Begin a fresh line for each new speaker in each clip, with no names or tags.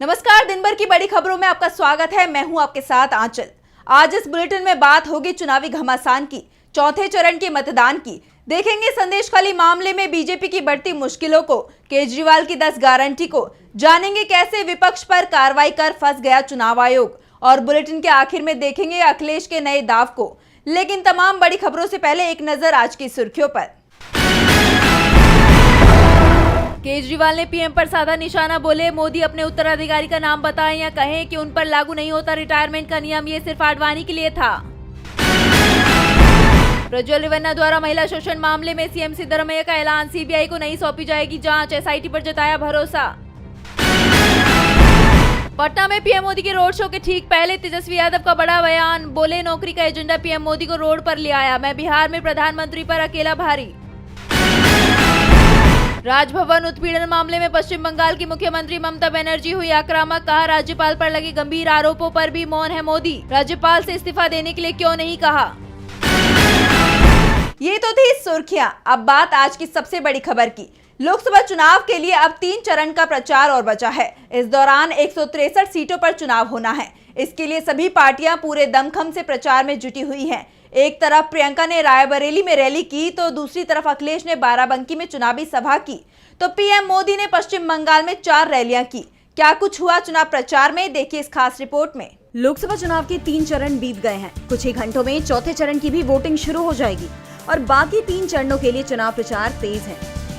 नमस्कार, दिन भर की बड़ी खबरों में आपका स्वागत है। मैं हूं आपके साथ आंचल। आज इस बुलेटिन में बात होगी चुनावी घमासान की, चौथे चरण के मतदान की। देखेंगे संदेशखाली मामले में बीजेपी की बढ़ती मुश्किलों को, केजरीवाल की 10 गारंटी को, जानेंगे कैसे विपक्ष पर कार्रवाई कर फंस गया चुनाव आयोग, और बुलेटिन के आखिर में देखेंगे अखिलेश के नए दाव को। लेकिन तमाम बड़ी खबरों से पहले एक नजर आज की सुर्खियों पर। केजरीवाल ने पीएम पर साधा निशाना, बोले मोदी अपने उत्तराधिकारी का नाम बताएं या कहें कि उन पर लागू नहीं होता रिटायरमेंट का नियम, ये सिर्फ आडवाणी के लिए था। प्रज्वल रेवन्ना द्वारा महिला शोषण मामले में सीएम सिद्धरमैया का ऐलान, सीबीआई को नहीं सौंपी जाएगी जांच, एसआईटी पर जताया भरोसा। पटना में पीएम मोदी के रोड शो के ठीक पहले तेजस्वी यादव का बड़ा बयान, बोले नौकरी का एजेंडा पीएम मोदी को रोड पर ले आया, मैं बिहार में प्रधानमंत्री पर अकेला भारी। राजभवन उत्पीड़न मामले में पश्चिम बंगाल की मुख्यमंत्री ममता बनर्जी हुई आक्रामक, कहा राज्यपाल पर लगे गंभीर आरोपों पर भी मौन है मोदी, राज्यपाल से इस्तीफा देने के लिए क्यों नहीं कहा। ये तो थी सुर्खियां। अब बात आज की सबसे बड़ी खबर की। लोकसभा चुनाव के लिए अब 3 चरण का प्रचार और बचा है। इस दौरान 163 सीटों पर चुनाव होना है। इसके लिए सभी पार्टियां पूरे दमखम से प्रचार में जुटी हुई हैं। एक तरफ प्रियंका ने रायबरेली में रैली की तो दूसरी तरफ अखिलेश ने बाराबंकी में चुनावी सभा की, तो पीएम मोदी ने पश्चिम बंगाल में 4 रैलियां की। क्या कुछ हुआ चुनाव प्रचार में, देखिए इस खास रिपोर्ट में।
लोकसभा चुनाव के 3 चरण बीत गए हैं। कुछ ही घंटों में चौथे चरण की भी वोटिंग शुरू हो जाएगी और बाकी 3 चरणों के लिए चुनाव प्रचार तेज है।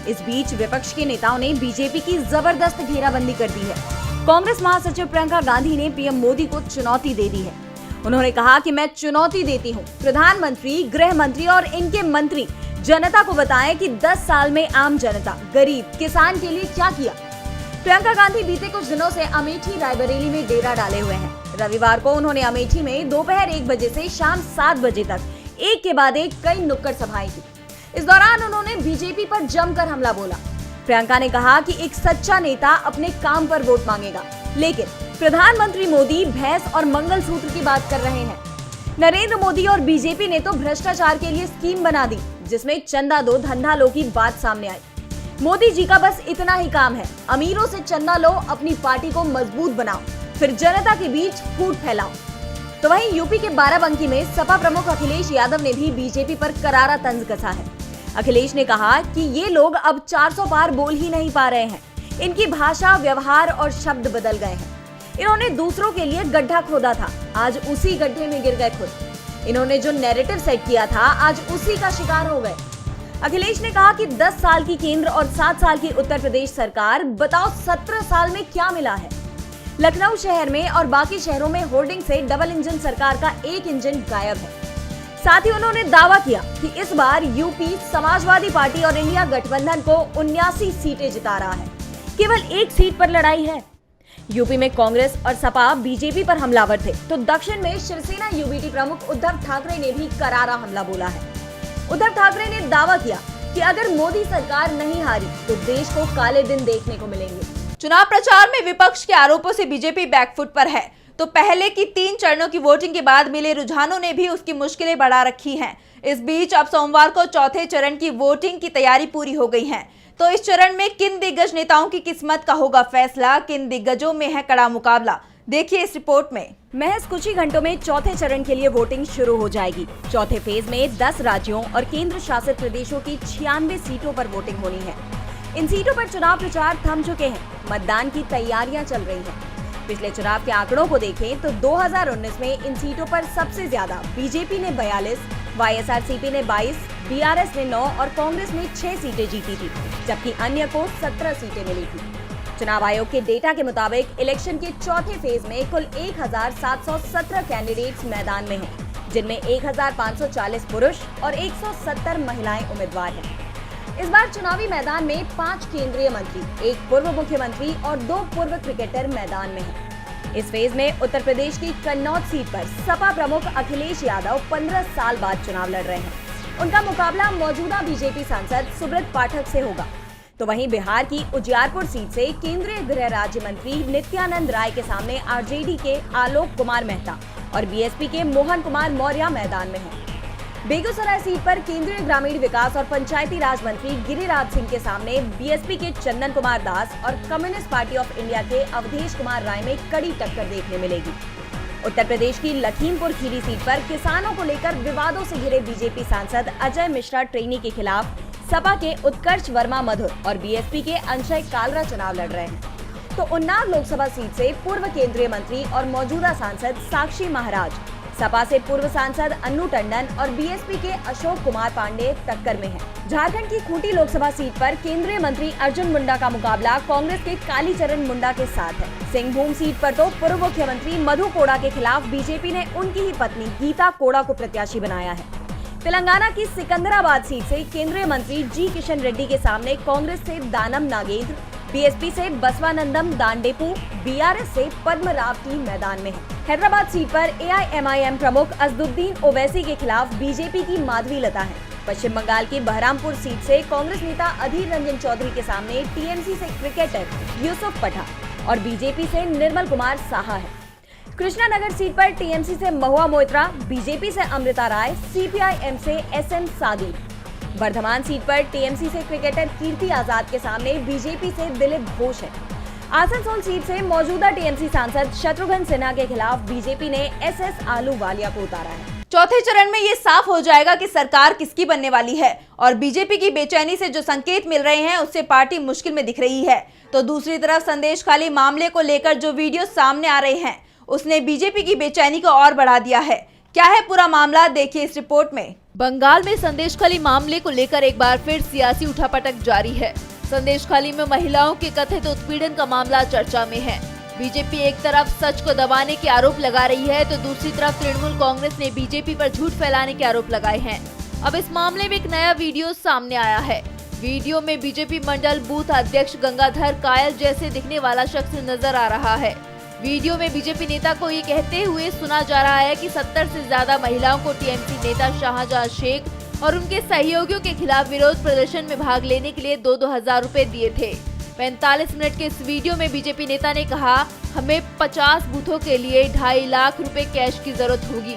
इस बीच विपक्ष के नेताओं ने बीजेपी की जबरदस्त घेराबंदी कर दी है। कांग्रेस महासचिव प्रियंका गांधी ने पीएम मोदी को चुनौती दे दी है। उन्होंने कहा कि मैं चुनौती देती हूं, प्रधानमंत्री, गृह मंत्री और इनके मंत्री जनता को बताएं कि 10 साल में आम जनता, गरीब, किसान के लिए क्या किया। प्रियंका गांधी बीते कुछ दिनों से अमेठी रायबरेली में डेरा डाले हुए हैं। रविवार को उन्होंने अमेठी में दोपहर 1 बजे से शाम 7 बजे तक एक के बाद एक कई नुक्कड़ सभाएं की। इस दौरान उन्होंने बीजेपी पर जमकर हमला बोला। प्रियंका ने कहा कि एक सच्चा नेता अपने काम पर वोट मांगेगा, लेकिन प्रधानमंत्री मोदी भैंस और मंगलसूत्र की बात कर रहे हैं। नरेंद्र मोदी और बीजेपी ने तो भ्रष्टाचार के लिए स्कीम बना दी, जिसमें चंदा दो धंधा लो की बात सामने आई। मोदी जी का बस इतना ही काम है, अमीरों से चंदा लो, अपनी पार्टी को मजबूत बनाओ, फिर जनता के बीच फूट फैलाओ। तो वहीं यूपी के बाराबंकी में सपा प्रमुख अखिलेश यादव ने भी बीजेपी पर करारा तंज कसा है। अखिलेश ने कहा कि ये लोग अब 400 पार बोल ही नहीं पा रहे हैं, इनकी भाषा, व्यवहार और शब्द बदल गए हैं। इन्होंने दूसरों के लिए गड्ढा खोदा था, आज उसी गड्ढे में गिर गए खुद। इन्होंने जो नैरेटिव सेट किया था, आज उसी का शिकार हो गए। अखिलेश ने कहा कि 10 साल की केंद्र और 7 साल की उत्तर प्रदेश सरकार, बताओ 17 साल में क्या मिला है। लखनऊ शहर में और बाकी शहरों में होर्डिंग से डबल इंजन सरकार का एक इंजन गायब है। साथ ही उन्होंने दावा किया कि इस बार यूपी समाजवादी पार्टी और इंडिया गठबंधन को 79 सीटें जिता रहा है, केवल 1 सीट पर लड़ाई है। यूपी में कांग्रेस और सपा बीजेपी पर हमलावर थे, तो दक्षिण में शिवसेना यूबीटी प्रमुख उद्धव ठाकरे ने भी करारा हमला बोला है। उद्धव ठाकरे ने दावा किया कि अगर मोदी सरकार नहीं हारी तो देश को काले दिन देखने को मिलेंगे।
चुनाव प्रचार में विपक्ष के आरोपों से बीजेपी बैकफुट पर है, तो पहले की 3 चरणों की वोटिंग के बाद मिले रुझानों ने भी उसकी मुश्किलें बढ़ा रखी हैं। इस बीच अब सोमवार को चौथे चरण की वोटिंग की तैयारी पूरी हो गई है। तो इस चरण में किन दिग्गज नेताओं की किस्मत का होगा फैसला, किन दिग्गजों में है कड़ा मुकाबला, देखिए इस रिपोर्ट में।
महज कुछ ही घंटों में चौथे चरण के लिए वोटिंग शुरू हो जाएगी। चौथे फेज में 10 राज्यों और केंद्र शासित प्रदेशों की 96 सीटों पर वोटिंग होनी है। इन सीटों पर चुनाव प्रचार थम चुके हैं, मतदान की तैयारियां चल रही हैं। पिछले चुनाव के आंकड़ों को देखें तो 2019 में इन सीटों पर सबसे ज्यादा बीजेपी ने 42, वाईएसआरसीपी ने 22, बीआरएस ने 9 और कांग्रेस ने 6 सीटें जीती थी, जबकि अन्य को 17 सीटें मिली थी। चुनाव आयोग के डेटा के मुताबिक इलेक्शन के चौथे फेज में कुल 1717 कैंडिडेट्स मैदान में हैं, जिनमें 1540 पुरुष और 170 महिलाएं उम्मीदवार हैं। इस बार चुनावी मैदान में 5 केंद्रीय मंत्री, 1 पूर्व मुख्यमंत्री और 2 पूर्व क्रिकेटर मैदान में हैं। इस फेज में उत्तर प्रदेश की कन्नौज सीट पर सपा प्रमुख अखिलेश यादव 15 साल बाद चुनाव लड़ रहे हैं। उनका मुकाबला मौजूदा बीजेपी सांसद सुब्रत पाठक से होगा। तो वहीं बिहार की उजियारपुर सीट से केंद्रीय गृह राज्य मंत्री नित्यानंद राय के सामने आरजेडी के आलोक कुमार मेहता और बीएसपी के मोहन कुमार मौर्य मैदान में हैं। बेगूसराय सीट पर केंद्रीय ग्रामीण विकास और पंचायती राज मंत्री गिरिराज सिंह के सामने बीएसपी के चंदन कुमार दास और कम्युनिस्ट पार्टी ऑफ इंडिया के अवधेश कुमार राय में कड़ी टक्कर देखने मिलेगी। उत्तर प्रदेश की लखीमपुर खीरी सीट पर किसानों को लेकर विवादों से घिरे बीजेपी सांसद अजय मिश्रा ट्रेनी के खिलाफ सपा के उत्कर्ष वर्मा मधुर और बीएसपी के अंशय कालरा चुनाव लड़ रहे हैं। तो उन्नाव लोकसभा सीट से पूर्व केंद्रीय मंत्री और मौजूदा सांसद साक्षी महाराज, सपा से पूर्व सांसद अन्नू टंडन और बीएसपी के अशोक कुमार पांडे टक्कर में हैं। झारखंड की खूंटी लोकसभा सीट पर केंद्रीय मंत्री अर्जुन मुंडा का मुकाबला कांग्रेस के कालीचरण मुंडा के साथ है। सिंहभूम सीट पर तो पूर्व मुख्यमंत्री मधु कोड़ा के खिलाफ बीजेपी ने उनकी ही पत्नी गीता कोड़ा को प्रत्याशी बनाया है। तेलंगाना की सिकंदराबाद सीट से केंद्रीय मंत्री जी किशन रेड्डी के सामने कांग्रेस से दानम नागेंद्र, बीएसपी से बसवानंदम दांडेपू, बीआरएस से पद्मरावती मैदान में है। हैदराबाद सीट पर एआईएमआईएम प्रमुख असदुद्दीन ओवैसी के खिलाफ बीजेपी की माधवी लता है। पश्चिम बंगाल की बहरामपुर सीट से कांग्रेस नेता अधीर रंजन चौधरी के सामने टीएमसी से क्रिकेटर यूसुफ पठान और बीजेपी से निर्मल कुमार साहा है। कृष्णानगर सीट पर टीएमसी से महुआ मोइत्रा, बीजेपी से अमृता राय, सीपीआईएम से एसएन सादी। वर्धमान सीट पर टीएमसी से क्रिकेटर कीर्ति आजाद के सामने बीजेपी से दिलीप घोष है। आसनसोल सीट से मौजूदा टीएमसी सांसद शत्रुघ्न सिन्हा के खिलाफ बीजेपी ने एसएस आलूवालिया को उतारा है।
चौथे चरण में ये साफ हो जाएगा कि सरकार किसकी बनने वाली है और बीजेपी की बेचैनी से जो संकेत मिल रहे हैं उससे पार्टी मुश्किल में दिख रही है। तो दूसरी तरफ संदेश खाली मामले को लेकर जो वीडियो सामने आ रहे हैं उसने बीजेपी की बेचैनी को और बढ़ा दिया है। क्या है पूरा मामला, देखिए इस रिपोर्ट में।
बंगाल में संदेशखाली मामले को लेकर एक बार फिर सियासी उठापटक जारी है। संदेशखाली में महिलाओं के कथित उत्पीड़न का मामला चर्चा में है। बीजेपी एक तरफ सच को दबाने के आरोप लगा रही है तो दूसरी तरफ तृणमूल कांग्रेस ने बीजेपी पर झूठ फैलाने के आरोप लगाए हैं। अब इस मामले में एक नया वीडियो सामने आया है। वीडियो में बीजेपी मंडल बूथ अध्यक्ष गंगाधर कायल जैसे दिखने वाला शख्स नजर आ रहा है। वीडियो में बीजेपी नेता को ये कहते हुए सुना जा रहा है कि 70 से ज्यादा महिलाओं को टीएमसी नेता शाहजहां शेख और उनके सहयोगियों के खिलाफ विरोध प्रदर्शन में भाग लेने के लिए 2-2 हजार रुपए दिए थे। 45 मिनट के इस वीडियो में बीजेपी नेता ने कहा, हमें 50 बूथों के लिए 2.5 लाख रुपए कैश की जरूरत होगी।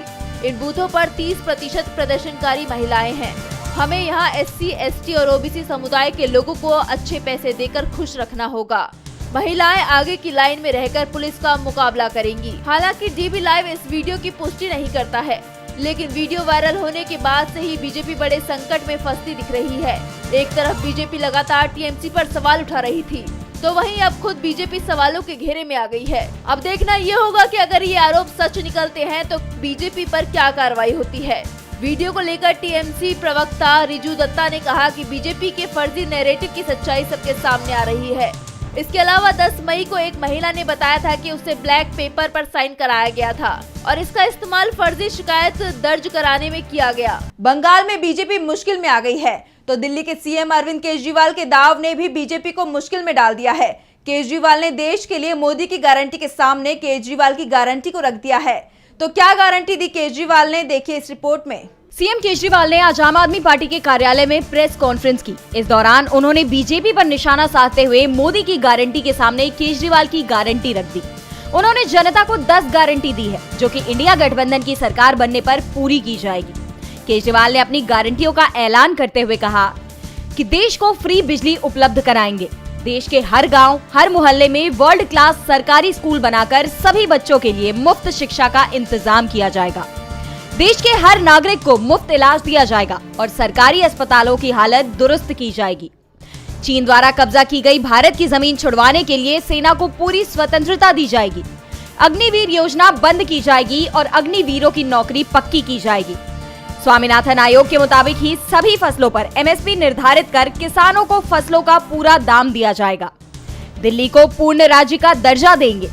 इन बूथों पर 30% प्रदर्शनकारी महिलाएं हैं। हमें यहाँ SC, ST और OBC समुदाय के लोगों को अच्छे पैसे देकर खुश रखना होगा। महिलाएं आगे की लाइन में रहकर पुलिस का मुकाबला करेंगी। हालांकि DB लाइव इस वीडियो की पुष्टि नहीं करता है, लेकिन वीडियो वायरल होने के बाद से ही बीजेपी बड़े संकट में फंसती दिख रही है। एक तरफ बीजेपी लगातार टीएमसी पर सवाल उठा रही थी, तो वहीं अब खुद बीजेपी सवालों के घेरे में आ गई है। अब देखना ये होगा कि अगर ये आरोप सच निकलते हैं तो बीजेपी पर क्या कार्रवाई होती है। वीडियो को लेकर टीएमसी प्रवक्ता रिजू दत्ता ने कहा कि बीजेपी के फर्जी नैरेटिव की सच्चाई सबके सामने आ रही है। इसके अलावा 10 मई को एक महिला ने बताया था कि उसे ब्लैक पेपर पर साइन कराया गया था और इसका इस्तेमाल फर्जी शिकायत दर्ज कराने में किया गया।
बंगाल में बीजेपी मुश्किल में आ गई है तो दिल्ली के सीएम अरविंद केजरीवाल के दाव ने भी बीजेपी को मुश्किल में डाल दिया है। केजरीवाल ने देश के लिए मोदी की गारंटी के सामने केजरीवाल की गारंटी को रख दिया है। तो क्या गारंटी दी केजरीवाल ने, देखिए इस रिपोर्ट में।
सीएम केजरीवाल ने आज आम आदमी पार्टी के कार्यालय में प्रेस कॉन्फ्रेंस की। इस दौरान उन्होंने बीजेपी पर निशाना साधते हुए मोदी की गारंटी के सामने केजरीवाल की गारंटी रख दी। उन्होंने जनता को 10 गारंटी दी है जो कि इंडिया गठबंधन की सरकार बनने पर पूरी की जाएगी। केजरीवाल ने अपनी गारंटियों का ऐलान करते हुए कहा कि देश को फ्री बिजली उपलब्ध कराएंगे। देश के हर गांव, हर मोहल्ले में वर्ल्ड क्लास सरकारी स्कूल बनाकर सभी बच्चों के लिए मुफ्त शिक्षा का इंतजाम किया जाएगा। देश के हर नागरिक को मुफ्त इलाज दिया जाएगा और सरकारी अस्पतालों की हालत दुरुस्त की जाएगी। चीन द्वारा कब्जा की गई भारत की जमीन छुड़वाने के लिए सेना को पूरी स्वतंत्रता दी जाएगी। अग्निवीर योजना बंद की जाएगी और अग्निवीरों की नौकरी पक्की की जाएगी। स्वामीनाथन आयोग के मुताबिक ही सभी फसलों पर MSP निर्धारित कर किसानों को फसलों का पूरा दाम दिया जाएगा। दिल्ली को पूर्ण राज्य का दर्जा देंगे।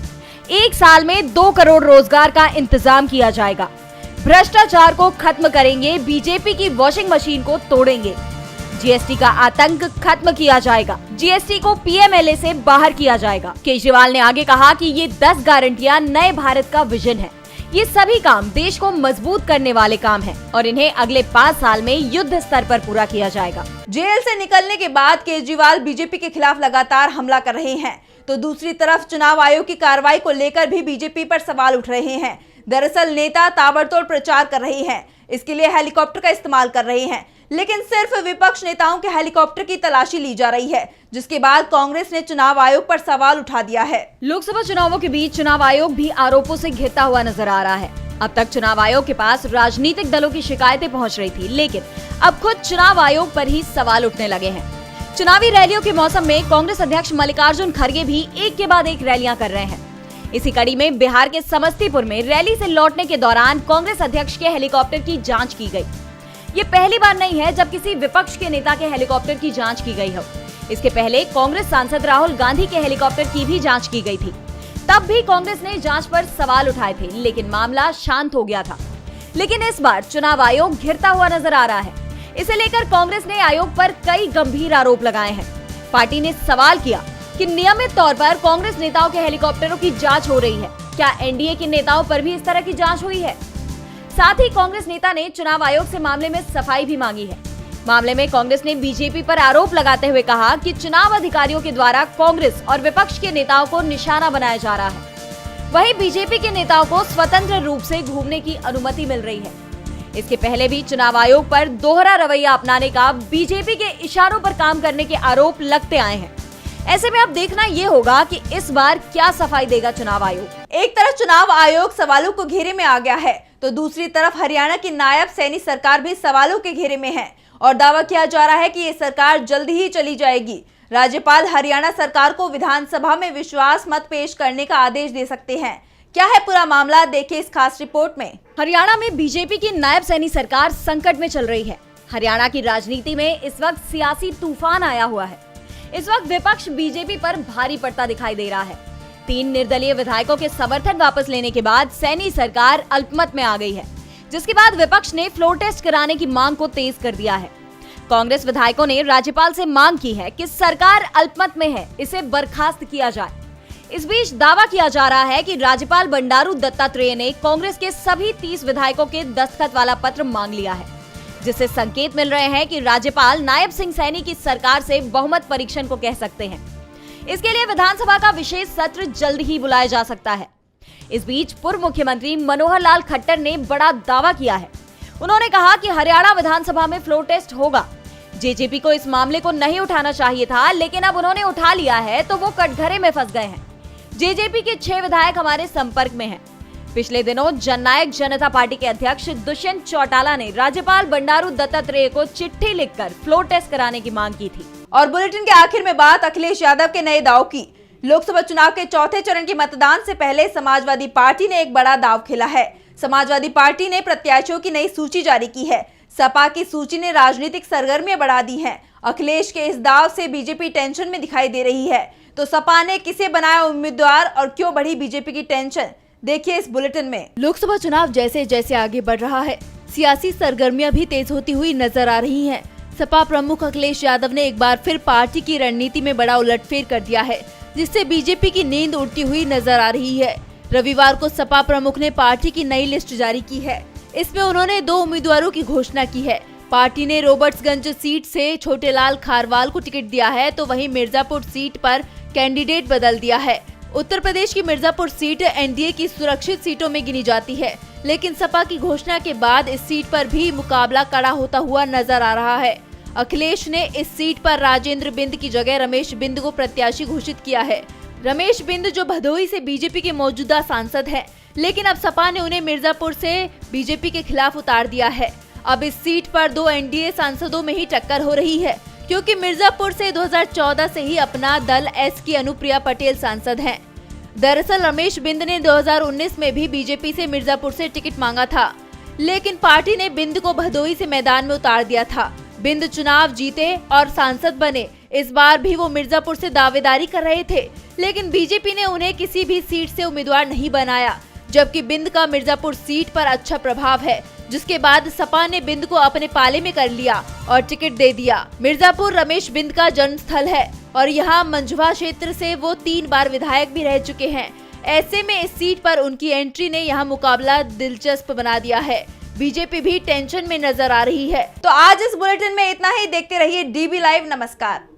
1 साल में 2 करोड़ रोजगार का इंतजाम किया जाएगा। भ्रष्टाचार को खत्म करेंगे, बीजेपी की वॉशिंग मशीन को तोड़ेंगे। जीएसटी का आतंक खत्म किया जाएगा। जीएसटी को PMLA से बाहर किया जाएगा। केजरीवाल ने आगे कहा कि ये 10 गारंटियां नए भारत का विजन है। ये सभी काम देश को मजबूत करने वाले काम हैं और इन्हें अगले 5 साल में युद्ध स्तर पर पूरा किया जाएगा।
जेल से निकलने के बाद केजरीवाल बीजेपी के खिलाफ लगातार हमला कर रहे हैं तो दूसरी तरफ चुनाव आयोग की कार्रवाई को लेकर भी बीजेपी पर सवाल उठ रहे हैं। दरअसल नेता ताबड़तोड़ प्रचार कर रहे हैं, इसके लिए हेलीकॉप्टर का इस्तेमाल कर रहे हैं, लेकिन सिर्फ विपक्ष नेताओं के हेलीकॉप्टर की तलाशी ली जा रही है, जिसके बाद कांग्रेस ने चुनाव आयोग पर सवाल उठा दिया है।
लोकसभा चुनावों के बीच चुनाव आयोग भी आरोपों से घिरता हुआ नजर आ रहा है। अब तक चुनाव आयोग के पास राजनीतिक दलों की शिकायतें पहुंच रही थी, लेकिन अब खुद चुनाव आयोग पर ही सवाल उठने लगे हैं। चुनावी रैलियों के मौसम में कांग्रेस अध्यक्ष मल्लिकार्जुन खड़गे भी एक के बाद एक रैलियां कर रहे हैं। इसी कड़ी में बिहार के समस्तीपुर में रैली से लौटने के दौरान कांग्रेस अध्यक्ष के हेलीकॉप्टर की जांच की गई। ये पहली बार नहीं है जब किसी विपक्ष के नेता के हेलीकॉप्टर की जांच की गई हो। इसके पहले कांग्रेस सांसद राहुल गांधी के हेलीकॉप्टर की भी जांच की गई थी। तब भी कांग्रेस ने जांच पर सवाल उठाए थे, लेकिन मामला शांत हो गया था। लेकिन इस बार चुनाव आयोग घिरता हुआ नजर आ रहा है। इसे लेकर कांग्रेस ने आयोग पर कई गंभीर आरोप लगाए हैं। पार्टी ने सवाल किया कि नियमित तौर पर कांग्रेस नेताओं के हेलीकॉप्टरों की जांच हो रही है, क्या एनडीए के नेताओं पर भी इस तरह की जांच हुई है? साथ ही कांग्रेस नेता ने चुनाव आयोग से मामले में सफाई भी मांगी है। मामले में कांग्रेस ने बीजेपी पर आरोप लगाते हुए कहा कि चुनाव अधिकारियों के द्वारा कांग्रेस और विपक्ष के नेताओं को निशाना बनाया जा रहा है। वहीं बीजेपी के नेताओं को स्वतंत्र रूप से घूमने की अनुमति मिल रही है। इसके पहले भी चुनाव आयोग पर दोहरा रवैया अपनाने का, बीजेपी के इशारों पर काम करने के आरोप लगते आए हैं। ऐसे में अब देखना ये होगा कि इस बार क्या सफाई देगा चुनाव आयोग।
एक तरफ चुनाव आयोग सवालों को घेरे में आ गया है, तो दूसरी तरफ हरियाणा की नायब सैनी सरकार भी सवालों के घेरे में है और दावा किया जा रहा है कि ये सरकार जल्द ही चली जाएगी। राज्यपाल हरियाणा सरकार को विधानसभा में विश्वास मत पेश करने का आदेश दे सकते हैं। क्या है पूरा मामला, देखिए इस खास रिपोर्ट में।
हरियाणा में बीजेपी की नायब सैनी सरकार संकट में चल रही है। हरियाणा की राजनीति में इस वक्त सियासी तूफान आया हुआ है। इस वक्त विपक्ष बीजेपी पर भारी पड़ता दिखाई दे रहा है। 3 निर्दलीय विधायकों के समर्थन वापस लेने के बाद सैनी सरकार अल्पमत में आ गई है, जिसके बाद विपक्ष ने फ्लोर टेस्ट कराने की मांग को तेज कर दिया है। कांग्रेस विधायकों ने राज्यपाल से मांग की है कि सरकार अल्पमत में है, इसे बर्खास्त किया जाए। इस बीच दावा किया जा रहा है कि राज्यपाल बंडारू दत्तात्रेय ने कांग्रेस के सभी 30 विधायकों के दस्तखत वाला पत्र मांग लिया है, जिससे संकेत मिल रहे हैं कि राज्यपाल नायब सिंह सैनी की सरकार से बहुमत परीक्षण को कह सकते हैं। इसके लिए विधानसभा का विशेष सत्र जल्द ही बुलाया जा सकता है। इस बीच पूर्व मुख्यमंत्री मनोहर लाल खट्टर ने बड़ा दावा किया है। उन्होंने कहा कि हरियाणा विधानसभा में फ्लोर टेस्ट होगा। जेजेपी को इस मामले को नहीं उठाना चाहिए था, लेकिन अब उन्होंने उठा लिया है तो वो कटघरे में फंस गए हैं। जेजेपी के 6 विधायक हमारे संपर्क में हैं। पिछले दिनों जननायक जनता पार्टी के अध्यक्ष दुष्यंत चौटाला ने राज्यपाल बंडारू दत्तात्रेय को चिट्ठी लिखकर फ्लोर टेस्ट कराने की मांग की थी।
और बुलेटिन के आखिर में बात अखिलेश यादव के नए दाव की। लोकसभा चुनाव के चौथे चरण के मतदान से पहले समाजवादी पार्टी ने एक बड़ा दाव खेला है। समाजवादी पार्टी ने प्रत्याशियों की नई सूची जारी की है। सपा की सूची ने राजनीतिक सरगर्मियां बढ़ा दी हैं। अखिलेश के इस दाव से बीजेपी टेंशन में दिखाई दे रही है। तो सपा ने किसे बनाया उम्मीदवार और क्यों बढ़ी बीजेपी की टेंशन, देखिए इस बुलेटिन में।
लोकसभा चुनाव जैसे जैसे आगे बढ़ रहा है, सियासी सरगर्मियां भी तेज होती हुई नजर आ रही हैं। सपा प्रमुख अखिलेश यादव ने एक बार फिर पार्टी की रणनीति में बड़ा उलटफेर कर दिया है, जिससे बीजेपी की नींद उड़ती हुई नजर आ रही है। रविवार को सपा प्रमुख ने पार्टी की नई लिस्ट जारी की है। इसमें उन्होंने 2 उम्मीदवारों की घोषणा की है। पार्टी ने रॉबर्ट्सगंज सीट से छोटेलाल खारवाल को टिकट दिया है, तो वहीं मिर्जापुर सीट पर कैंडिडेट बदल दिया है। उत्तर प्रदेश की मिर्जापुर सीट एनडीए की सुरक्षित सीटों में गिनी जाती है, लेकिन सपा की घोषणा के बाद इस सीट पर भी मुकाबला कड़ा होता हुआ नजर आ रहा है। अखिलेश ने इस सीट पर राजेंद्र बिंद की जगह रमेश बिंद को प्रत्याशी घोषित किया है। रमेश बिंद जो भदोही से बीजेपी के मौजूदा सांसद हैं, लेकिन अब सपा ने उन्हें मिर्जापुर से बीजेपी के खिलाफ उतार दिया है। अब इस सीट पर 2 एनडीए सांसदों में ही टक्कर हो रही है, क्योंकि मिर्जापुर से 2014 से ही अपना दल एस की अनुप्रिया पटेल सांसद हैं। दरअसल रमेश बिंद ने 2019 में भी बीजेपी से मिर्जापुर से टिकट मांगा था, लेकिन पार्टी ने बिंद को भदोही से मैदान में उतार दिया था। बिंद चुनाव जीते और सांसद बने। इस बार भी वो मिर्जापुर से दावेदारी कर रहे थे, लेकिन बीजेपी ने उन्हें किसी भी सीट से उम्मीदवार नहीं बनाया, जबकि बिंद का मिर्जापुर सीट पर अच्छा प्रभाव है, जिसके बाद सपा ने बिंद को अपने पाले में कर लिया और टिकट दे दिया। मिर्जापुर रमेश बिंद का जन्म स्थल है और यहाँ मंझवा क्षेत्र से वो 3 बार विधायक भी रह चुके हैं। ऐसे में इस सीट पर उनकी एंट्री ने यहाँ मुकाबला दिलचस्प बना दिया है। बीजेपी भी टेंशन में नजर आ रही है। तो आज इस बुलेटिन में इतना ही। देखते रहिए डीबी लाइव। नमस्कार।